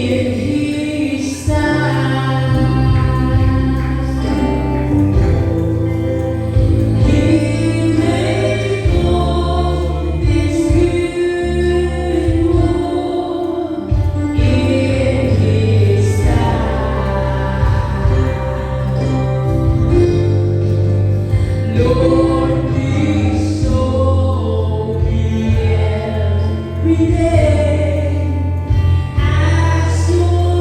Every day, I saw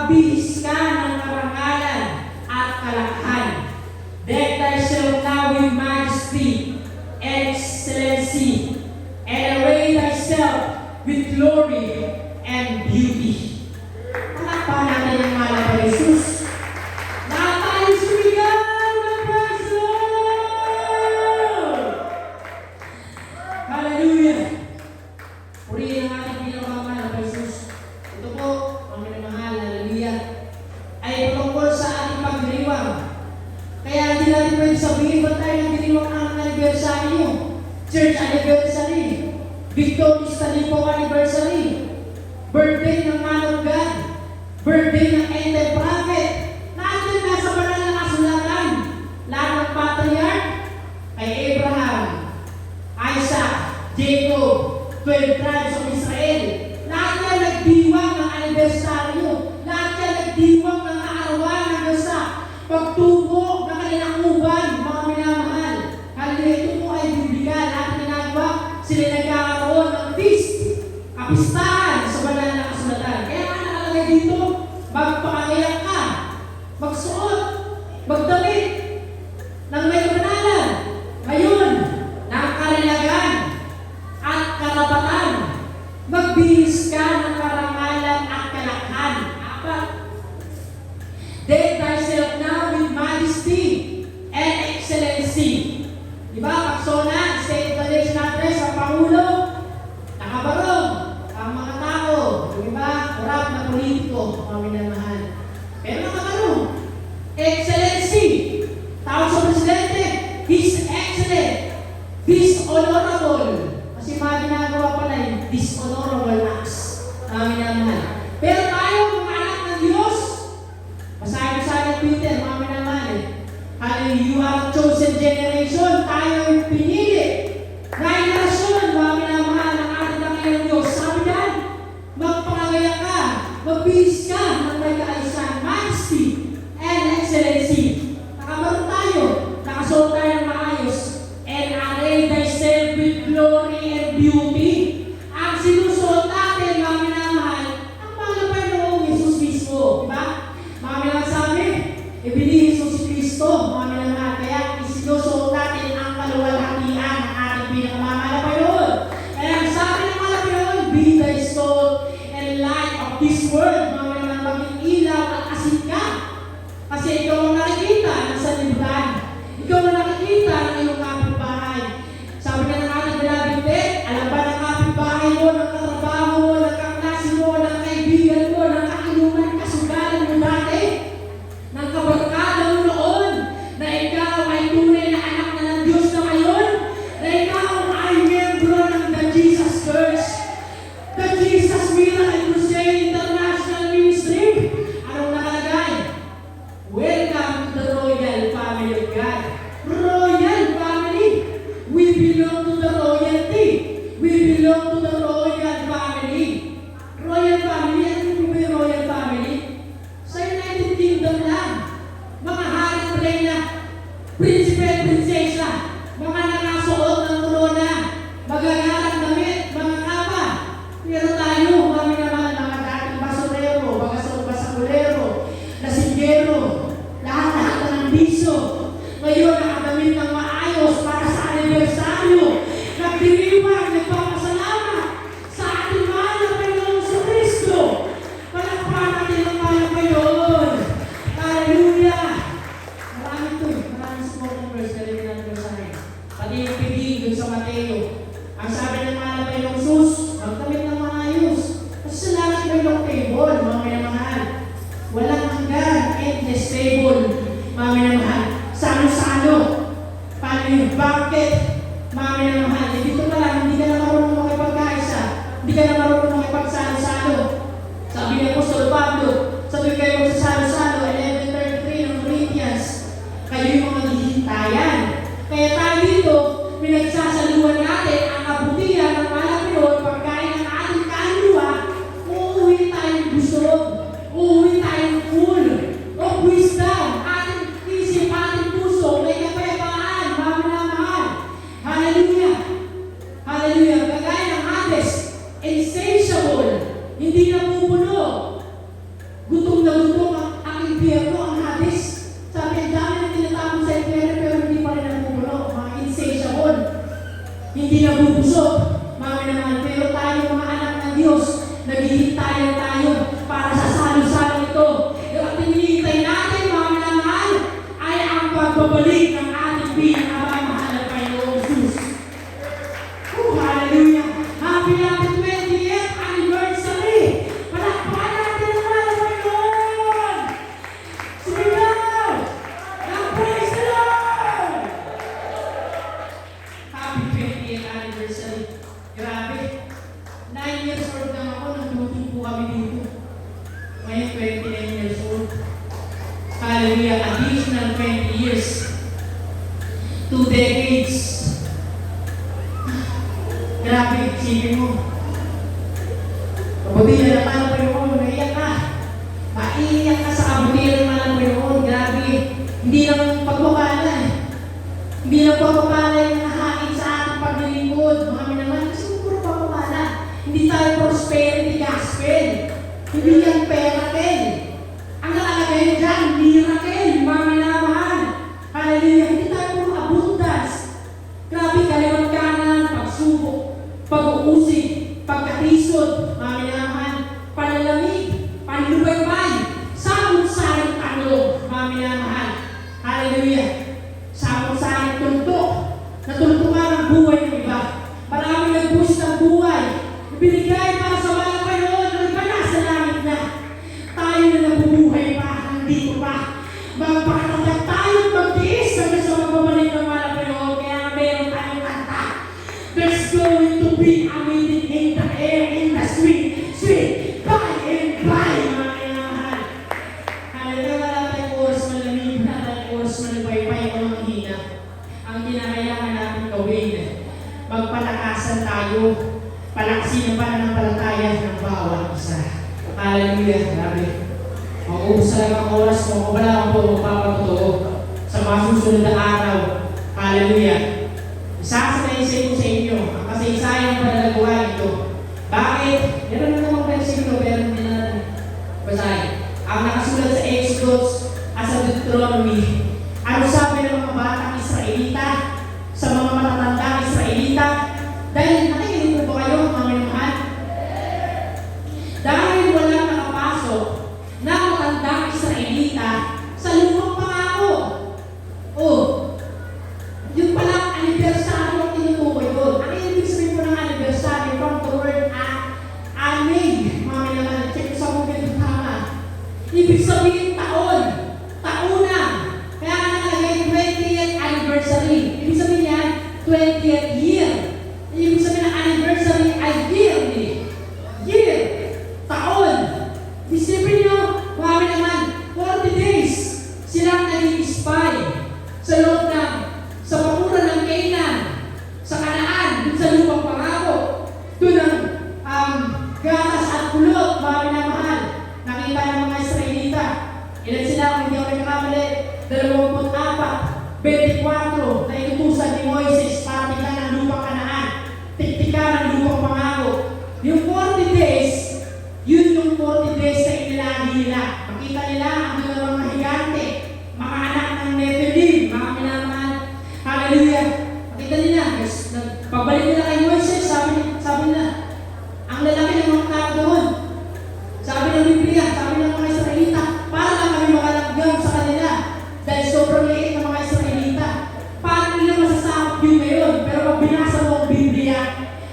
magbihis ka ng karangalan at kalakhan. Deck thyself now with majesty and excellency, and array thyself with glory and beauty. Palakpakan natin ang ngalan ng Jesus. Lahat tayo sumigaw ng praise the Lord! Hallelujah! Purihin ang ating pinamamahal ng Jesus. Ito po, ang minamahal, hallelujah, ay tungkol sa ating pagdiriwang. Kaya hindi natin pwede sabihin ba tayo nagdiriwang ang anniversary, church anniversary, Victorious Talipong anniversary, birthday ng man of God, birthday ng end-time prophet. Natin nasa banal na kasulatan, lahat ng patriarch kay Abraham, Isaac, Jacob, 12 tribes of Israel. Lahat yan nagdiwang ng anibersaryo. Lahat yan nagdiwang ng kaarawan ng gasa. Pagtubo ng kanilang uban, mga minamahal. Hallelujah, ito po ay bibigyan. Lahat ginagawa, sila nagkakaroon ng feast, kapistahan sa banal na kasulatan. Kaya nga nakalagay dito, magpakagayak ka, magsuot, magdamit ng may kabanalan. Ngayon, ng karilagan at karapatan, magbihis ka ng karangalan at kalakhan. Apat, deck thyself now with majesty and excellency. Diba? Pagsona, State of the Nation Address, ang Pangulo, nakabarong ang mga tao, diba? Kurap na politiko, mga minamahal. Pero nakabarong. Excellency, tawag sa Presidente, His Excellent, Dishonorable. Kasi mga ginagawa pala yung dishonorable acts, mga minamahal. Pero tayo, mga anak ng Diyos, masabi sa akin Peter, mga minamahal, hallelujah, you are a chosen generation, tayo yung pinili. Generation, mga minamahal, ang ating ng Diyos. Sabi yan, magpangagayak ka, magbihis ka ng may kaalisan, majesty and excellency. Nakabaron tayo, nakasuot tayo ng maayos, and array thyself with glory and beauty. Ang sinusuot natin, mga minamahal, ang mga Panginoong Jesus mismo. Diba? Mga minamahal sabi, ibinihis mo si Kristo, mga minamahal, kaya isinusuot natin ang kaluwalhatian ng ating pinakamamahal na Panginoon. Kaya ang sabi ng mga Panginoon, be thy salt and light of this world, mga minamahal, maging ilaw at asin ka. Kasi ikaw ang nakikita ng sanlibutan. Ikaw ang nakikita ng iyong kapitbahay. Sabi na ng ating beloved Ted, alam ba ng kapitbahay mo, ng katrabaho mo, ng kaklase mo, ng kaibigan mo, ng kainuman, kasugalan mo dati, ng kabarkada mo noon, na ikaw ay tunay na anak na ng Diyos na ngayon, na ikaw ay membro ng The Jesus Church, The Jesus Miracle Crusade International Ministry. Anong nakalagay? Welcome to the royal family of God. Royal family. We belong to the royalty. We belong to the royal family. Royal family, ano po ba yung royal family? Sa United Kingdom lang. Mga hari at reyna, prinsipe at prinsesa, mga nakasuot ng corona, magagarang damit, mga kapa. Pero tayo, mga minamahal, mga dating basurero, mga basakulero, lasinggero, lahat ng biso. Ngayon, nakadamit ng maayos para sa anibersaryo. Nagdiriwang, nagpapasalamat sa ating mahal na Panginoon sa Kristo. Palakpakan natin ang mahal na Panginoon. Hallelujah! Marami ito eh. Maraming spoken verse na rin natin sa akin. Pati yung piging dun sa Mateo. Ang sabi ng mahal na Panginoon Jesus, magdamit ng maayos. Kasi sa lahat may yung table, mga minamahal. Walang hanggan, endless table, mga minamahal. Sano-sano. Paano yung banquet, mga minamahal. Eh, dito pa lang, hindi ka na marunong makipagkaisa. Hindi ka na marunong makipagsano-sano. Sabi ni Apostol Pablo, sabi kayo magsasano-sano, 11:33 ng Corinthians, kayo yung mga hihintayan. Kaya tayo dito, pinagsasaluhan natin ang kabutihan ng Panginoon, pagkain ng ating kaluluwa, uuwi tayong busog, uuwi tayong full of wisdom, ating isip, ating puso, may kapayapaan, mga minamahal. Hallelujah! Hallelujah! Kagaya ng Hades, and impyerno, ang Hades. Sabi, ang dami na tinatapon sa impyerno pero hindi pa rin napupuno. Mga insatiable. Hindi nabubusog. Mga naman, pero tayo mga anak ng Diyos, naghihintayan tayo para sa salo-salo ito. Yung ating hinihintay natin, mga naman, ay ang pagbabalik ng ating pinakamahal na Panginoong Jesus. Hallelujah! Happy 20th anniversary! Palakpakan natin naman ang Panginoon! Sumigaw! Now praise the Lord! Happy 20th anniversary! Grabe! 9 years old lang ako nang tumutupo kami dito. Ngayon 29 years old. Hallelujah! Additional 20 years. 2 decades. Grabe, isipin mo. Kabutihan naman ang Panginoon, naiyak ka. Maiiyak ka sa kabutihan naman ang Panginoon. Grabe, hindi lang pagpapala eh. Hindi lang pagpapala yung nahain sa ating paglilingkod. Mga naman, kasi puro pagpapala. Hindi tayo prosperity gospel. Hindi yan miracle. Ang nakalagay dyan, miracle, mga minamahal. Hallelujah, hindi tayo puro abundance. Grabe, kaliwat kanan, pagsubok, pag-uusig, pagkatisod, mga minamahal, panalamig, panlubaybay, samot-saring tanong, mga minamahal. Hallelujah. Samot-saring tuntok, natulungan ang buhay ng iba. Maraming nag-push ng buhay, ibinigay para sa mga Panginoon ng iba na sa langit na. Tayo na nabubuhay pa, nandito pa. Magpakatagat tayo magtiis hanggang sa magbabalik ng mga Panginoon. Kaya nga meron tayong kanta. There's going to be a meeting in the air, in the street, by and by, mga kailangan. Halaga wala tayong oras malamig, wala tayong oras malibay-bay o manghina. Ang kinakailangan natin gawin, magpalakasan tayo, palaksin ang pananampalataya ng bawat isa. Hallelujah, grabe. Mag-uubos talaga ang oras mo, kung wala akong po magpapatotoo sa mga susunod na araw. Hallelujah. Isasalaysay ko sa inyo ang kasaysayang panalaguan ito. Bakit? Meron na namang versikulo pero hindi na natin basahin. Ang nakasulat sa Exodus at sa Deuteronomy. Ano sabi ng mga batang Israelita sa mga matatandang Israelita? Dahil nakikinig po ba kayo, mga minamahal? Dahil walang nakapasok na matandang Israelita sa lumang pangako. Oh, yung palang anibersaryo ang tinutukoy doon. Ano yung ibig sabihin po ng anibersaryo? From the word anig. Mga minamahal, check sa mga ganito tama. Ibig sabihin taon. Taunang. Kaya nga nakalagay 20th anniversary. Ibig sabihin yan, 20th year. Ibig sabihin ng anniversary ay yearly. Year. Taon. Isipin nyo, marami naman, 40 days silang nag-i-spy sa loob ng, sa pamuran ng Canaan, sa Kanaan, dun sa lupang pangako, dun ang gatas at kulot, marami na mahal. Nakita ng mga Israelita. Ilan sila, kung hindi ako nagkakamali, 24, 24 na inutusan ni Moises para tignan ng lupang Kanaan, tiktikan ng lupang pangako. Yung 40 days, yun yung 40 days na inilagi nila. Makita nila ang dalawang mga higante, mga anak ng Nephilim, mga minamahal. Hallelujah! Makita nila, pagbalik nila kay Moises, sabi nila, ang lalaki ng mga tao doon. Sabi ng Biblia, sabi ng mga Israelita, para lang kami makalanggam sa kanila. Dahil sobrang liit ng mga Israelita. Paano nila masasakop yun ngayon? Pero pag binasa mo ang Biblia,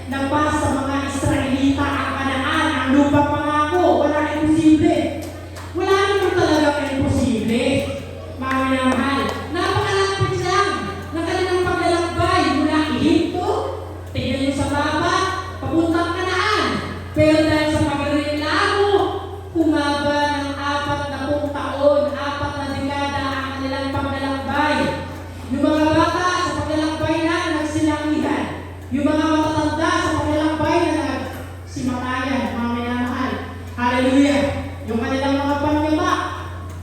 nabasa sa mga Israelita ang Kanaan, ang lupang pangako, wala na imposible. Wala naman talaga imposible. Mga minamahal, napakalapit lang ng kanilang paglalakbay mula Ehipto, tingnan nyo sa baba, papuntang Kanaan. Pero dahil sa pagreklamo, humaba ng 40 taon, 4 na dekada ang kanilang paglalakbay. Yung mga bata sa paglalakbay na nagsilangihan. Yung mga matatanda sa paglalakbay na nagsimatayan, mga minamahal. Hallelujah! Yung kanilang mga panyama.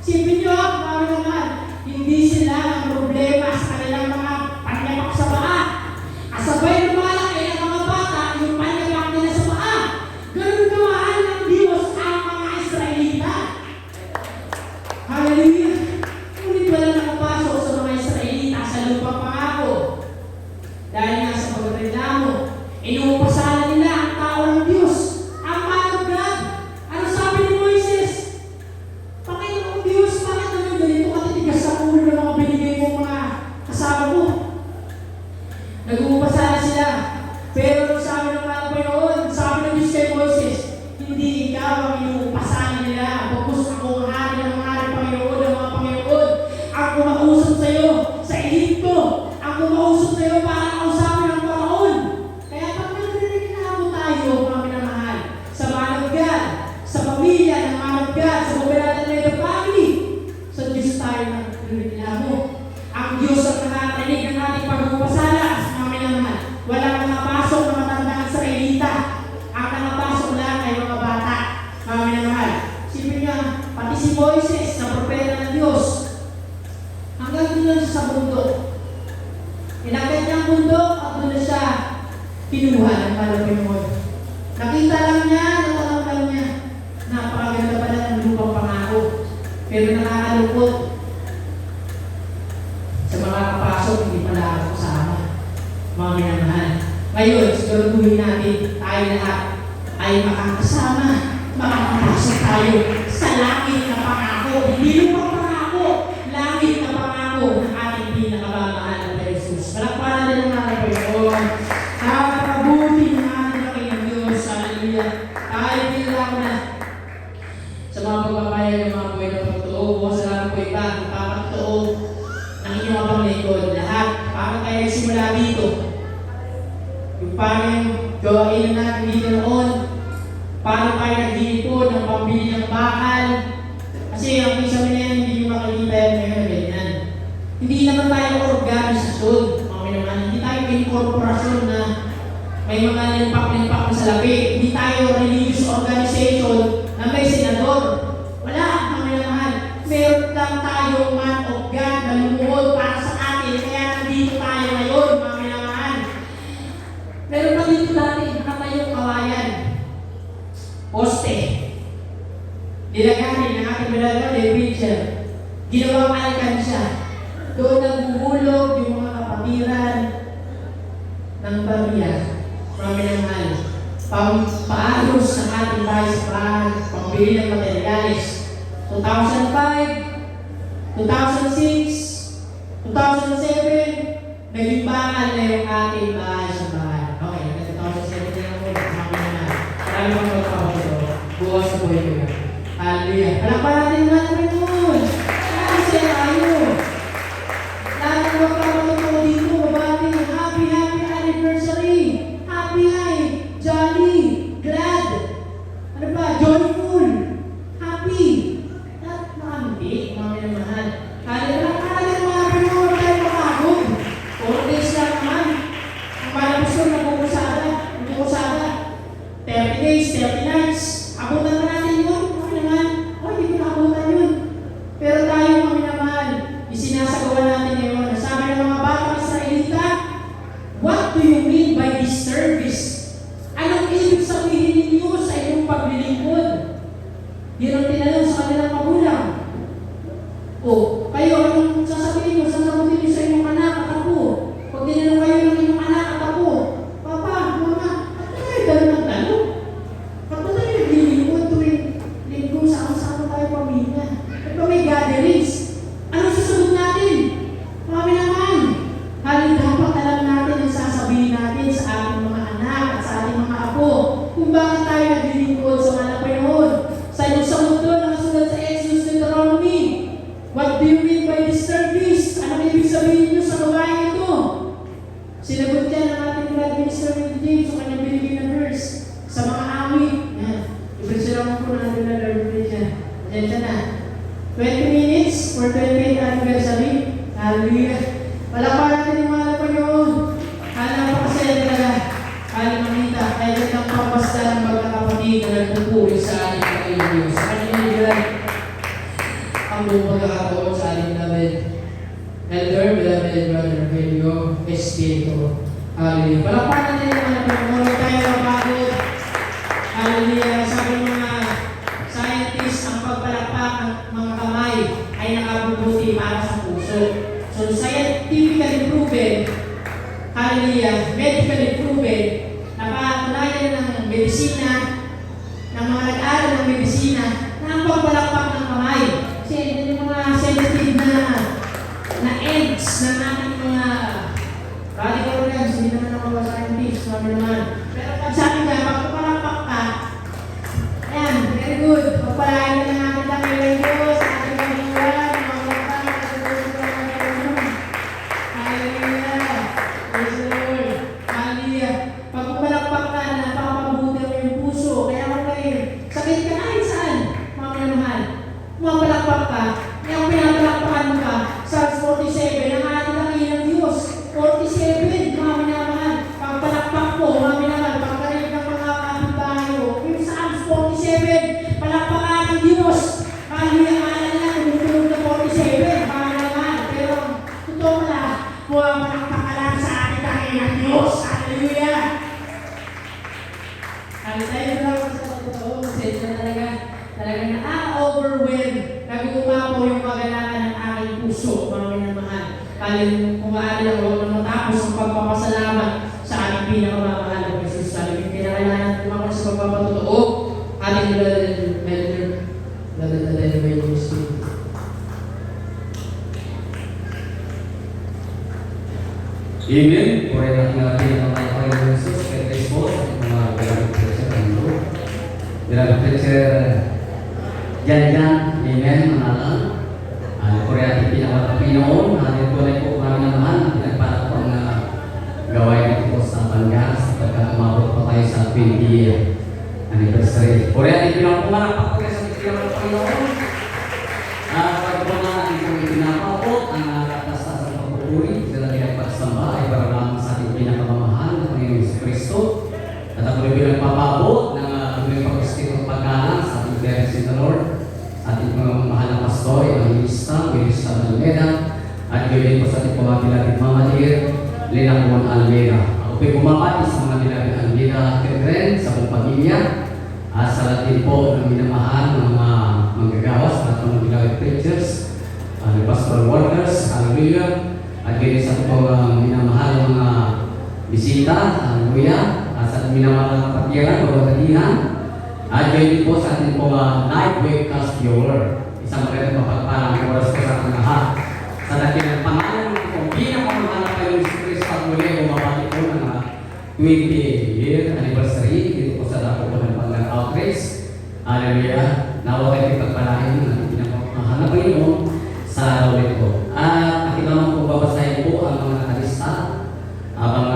Sipin nyo, mga minamahal, hindi sila ang problema sa kanilang mga panyamak sa paa. Kasabay ng mga laki ng mga bata, yung panyamak nila sa paa. Ganun kamahal ng Diyos ang mga Israelita. Hallelujah! Hallelujah! Ngunit wala nakapasok sa mga Israelita sa lupang pangako. Dahil nga sa pagreklamo, inuupasahan nila ang tao ng Diyos, ang man of God. Ano sabi ni Moises? Panginoong Diyos, bakit naman ganito katitigas sa ulo ng mga binigay mong mga kasama mo? Nag-uupasahan sila. Pero sabi ng mga Panginoon, sabi ng Diyos kay Moises, hindi ikaw ang inuupasahan nila. Pagkus ako ang hari ng mga hari, Panginoon ng mga Panginoon. Ang kumausap sa iyo sa Ehipto. Ang kumausap sa iyo para kausapin ang Panginoon. Kaya pag nagreklamo tayo, mga minamahal, sa man of God, sa pamilya ng man of God, sa Covenant and the family, sa Diyos tayo nagreklamo. Ang Diyos ang nakakarinig ng ating pag-upasala, mga minamahal. Walang nakapasok na matandang Israelita. Ang nakapasok lang ay mga bata, mga minamahal. Sipin niya, pati si Moises, na propeta ng Diyos, hanggang doon lang siya sa bundok. Inagad niya ang bundok at doon na siya kinuha ng Panginoon. Nakita lang niya, natanong lang niya, napakaganda pala ng lupang pangako. Pero nakakalungkot. Sa mga kapasok, hindi pala ako kasama. Mga minamahal. Ngayon, siguraduhin natin tayo lahat ay makakasama, makakapasok tayo sa langit na pangako. Hindi lupang pangako, langit na pangako ng ating pinakamamahal na Jesus. Malakpanan din ang ating Panginoon. Napakabuti ng ating Panginoon Diyos. Hallelujah. Tayo pinilako na sa mga pagpapayag ng mga buhay na pagtoo. Bukas na lang po iba, napakatoo ng inyong abang lingkod. Lahat, paano tayo simula dito? Yung paano yung gawain natin dito noon, paano tayo naghihipon ng pambili ng bakal. Kasi ang isa na yan, hindi nyo makikita yan ngayon, ganyan. Hindi naman tayo organisasyon, mga minamahal. Hindi tayo incorporasyon na may mga limpak-limpak na salapi. Hindi tayo religious organization na may senador. Wala, mga minamahal. Meron lang tayo man of God na lumuhod para sa atin. Kaya nandito tayo ngayon, mga minamahal. Meron pa dito dati, nakatayong kawayan. Poste. Nilagarin ng ating brother, the preacher. Ginawang alkansya. Doon nagbuhulog yung mga kapatiran ng barya. Mga minamahal. Paalos ng ating bahay sa bahay, pambili ng materialis. 2005, 2006, 2007, naging bakal na yung ating bahay sa bahay. Okay, hanggang 2007 na ako, marami pang magpapagod. Bukas sa buhay ko yan. Hallelujah. Palakpan natin naman ang Panginoon. Kasi tayo. Lahat ng magpapagod ko dito, mabati, happy anniversary. Happy ay, jolly, glad. Ano ba? Joyful. Happy. Lahat makamiti, mga minamahal. Hallelujah. Hallelujah, mga Panginoon, tayo makagod. 4 days lang naman. Ang malabas ko, nagkukusada. 30 days, 30 nights. Abutan na natin yun. Okay naman. O, hindi ko nakabutan yun. Pero tayo, mga minamahal, isinasagawa natin ngayon. Sabi ng mga batang Israelita, what do you mean by this service? Anong ibig sabihin ninyo sa inyong paglilingkod? Yun ang tinanong sa kanilang magulang. O, kayo, anong sasabihin nyo? Sasagutin nyo sa inyong anak at apo? Pag tinanong kayo ng inyong anak at apo, Papa, Mama, at tayo dahil magtanong? Pag tayo naglilingkod tuwing linggo, sama-sama tayo pamilya. At pa may gatherings, anong sasagot natin? Mga naman, halin dapat alam natin ang sasabihin natin sa ating mga anak at sa ating mga apo kung bakit tayo naglilingkod sa mga Panginoon. Sa inyong sa mundo, nakasulat sa Exodus Deuteronomy. What do you mean by this service? Anong ibig sabihin nyo sa gawain ito? Sinagot yan ang ating God Minister James sa kanyang binigay na verse. Sa mga awit. Yan. Ipresyon ko na natin na Lord dyan. Diyan siya na. 20 minutes for 28th anniversary. Hallelujah. Palakpan natin yung mga Panginoon. Napakasaya talaga. Mamita, kaya ng papasta ng magkakapatid na nagpupuri sa ating Panginoon Diyos. Sa kanyang ibigay ang buong pagkakataon sa ating beloved Elder, beloved Brother Helio Espiritu. Hallelujah. Palakpan natin yung mga Panginoon. Tayo mapagod. Hallelujah. Sabi ng mga scientists, ang pagpalakpak ng mga kamay ay So, scientifically proven, hallelujah, medically proven, napatunayan ng medisina, ng mga nag-aaral ng medisina, na ang pagpalakpak ng kamay. Kasi yun yung mga sensitive na ends ng ating mga radical organs, hindi naman ako mga scientists, naman. Pero pag sabi nga, pag pupalakpak ka, ayan, very good. Pagpalain ka ng ating kamay ng Diyos, ating kamulan, mga kapag, hallelujah. Praise the Lord. Hallelujah. Pag pupalakpak ka, napakapabuti mo yung puso. Kaya kung kayo, sakit ka kahit saan, mga minamahal. Pumapalakpak ka, yung pinapalakpakan mo ka, Psalms 47, ang ating kamay ng Diyos. 47, mga minamahal. Pagpalakpak po, mga minamahal, pagkarinig ng mga kapitbahay mo, yung Psalms 47, palakpakan ng Diyos. Hallelujah, maalala na, tumutulog na 47, mga minamahal. Pero, totoo na, pumapalakpak ka lang sa ating kamay ng Diyos. Hallelujah! Hallelujah, bravo sa totoo. Kasi talagang na-overwhelm. Nag-uumapaw yung kagalakan ng aking puso, mga minamahal. Kung maaari lang, huwag na matapos ang pagpapasalamat sa ating pinakamamahal na Jesus. Sabi, kinakailangan natin tumakot sa pagpapatotoo. Ating Amen. Puri natin ang Panginoon Jesus, kay Kristo, at mga beloved preacher ng Lord. Beloved preacher, Jan, amen, manalang. Puri natin pinakapinoon, natin tunay po kami naman, pinagpala po ang gawain ito sa Bangas, pagka umabot pa tayo sa 20th anniversary. Puri natin pinakapumanap po sa Panginoon. Pag po na natin kung ipinapapot, ang katastasan ng pagpupuri, sila pagsamba ay para lamang sa ating pinakamamahal na Panginoon Kristo. At ako rin nagpapabot ng tuloy pag-istik ng paggalang sa ating parents in the Lord, ating mga mahal na pastor, Evangelista, Wilista Almeida, at gawin po sa ating mga bilabid Mama Dear, Lina Juan Almeida. Ako po'y bumabati sa mga bilabid Almeida Kedren, sa buong pamilya, at sa lahat po ng minamahal ng mga manggagawas, at mga bilabid preachers, pastoral workers, hallelujah. At ganyan sa mga minamahal mga bisita, hallelujah, at sa minamahal na kapatiran, pagkakadihan, at ganyan po sa ating mga night webcast viewer. Isang magandang mapagpalang oras po sa ating lahat. Sa dakilang pangalan ng itong pinakamahal na Panginoon si Kristo at muli bumabati po ng 20th anniversary dito po sa Dako po ng Panginoon Outreach. Hallelujah. Nawa kayo pagpalain ng ating pinakamahal na Panginoon sa araw nito. At nakilaman po babasahin po ang mga nakalista habang